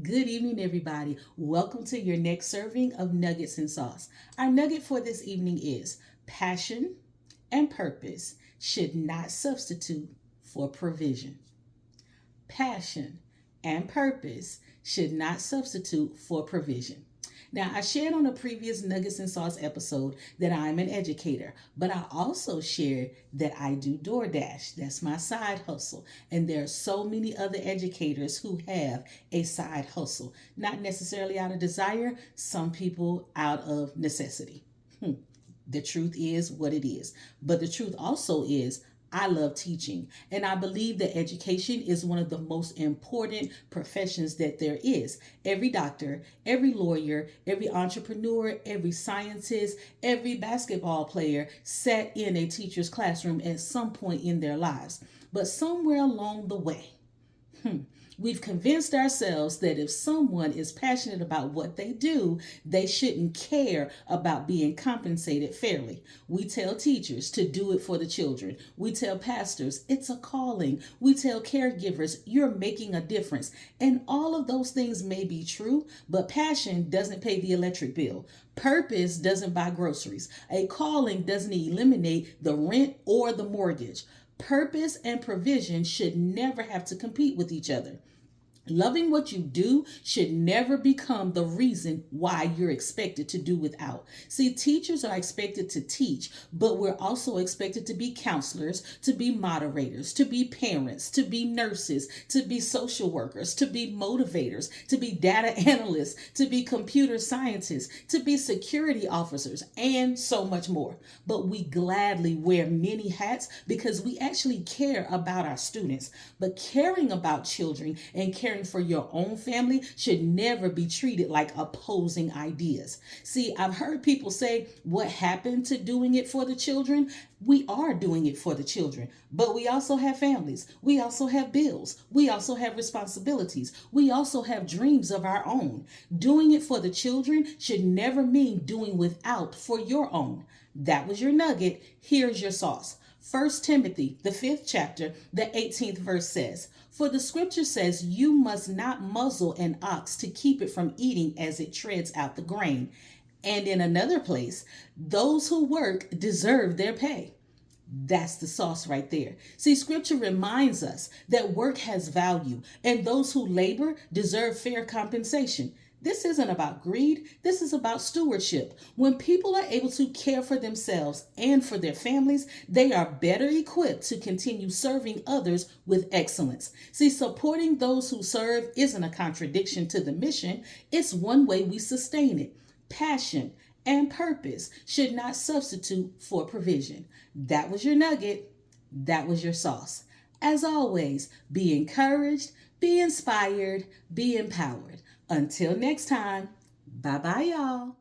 Good evening, everybody. Welcome to your next serving of Nuggets and Sauce. Our nugget for this evening is passion and purpose should not substitute for provision. Passion and purpose should not substitute for provision. Now, I shared on a previous Nuggets and Sauce episode that I'm an educator, but I also shared that I do DoorDash. That's my side hustle. And there are so many other educators who have a side hustle, not necessarily out of desire, some people out of necessity. The truth is what it is. But the truth also is I love teaching, and I believe that education is one of the most important professions that there is. Every doctor, every lawyer, every entrepreneur, every scientist, every basketball player sat in a teacher's classroom at some point in their lives. But somewhere along the way, we've convinced ourselves that if someone is passionate about what they do, they shouldn't care about being compensated fairly. We tell teachers to do it for the children. We tell pastors it's a calling. We tell caregivers you're making a difference. And all of those things may be true, but passion doesn't pay the electric bill. Purpose doesn't buy groceries. A calling doesn't eliminate the rent or the mortgage. Purpose and provision should never have to compete with each other. Loving what you do should never become the reason why you're expected to do without. See, teachers are expected to teach, but we're also expected to be counselors, to be moderators, to be parents, to be nurses, to be social workers, to be motivators, to be data analysts, to be computer scientists, to be security officers, and so much more. But we gladly wear many hats because we actually care about our students. But caring about children and caring for your own family should never be treated like opposing ideas. See, I've heard people say, what happened to doing it for the children? We are doing it for the children, but we also have families. We also have bills. We also have responsibilities. We also have dreams of our own. Doing it for the children should never mean doing without for your own. That was your nugget. Here's your sauce. 1 Timothy, the 5th chapter, the 18th verse says, "For the scripture says, you must not muzzle an ox to keep it from eating as it treads out the grain." And in another place, those who work deserve their pay. That's the sauce right there. See, scripture reminds us that work has value and those who labor deserve fair compensation. This isn't about greed. This is about stewardship. When people are able to care for themselves and for their families, they are better equipped to continue serving others with excellence. See, supporting those who serve isn't a contradiction to the mission. It's one way we sustain it. Passion and purpose should not substitute for provision. That was your nugget. That was your sauce. As always, be encouraged, be inspired, be empowered. Until next time, bye bye, y'all.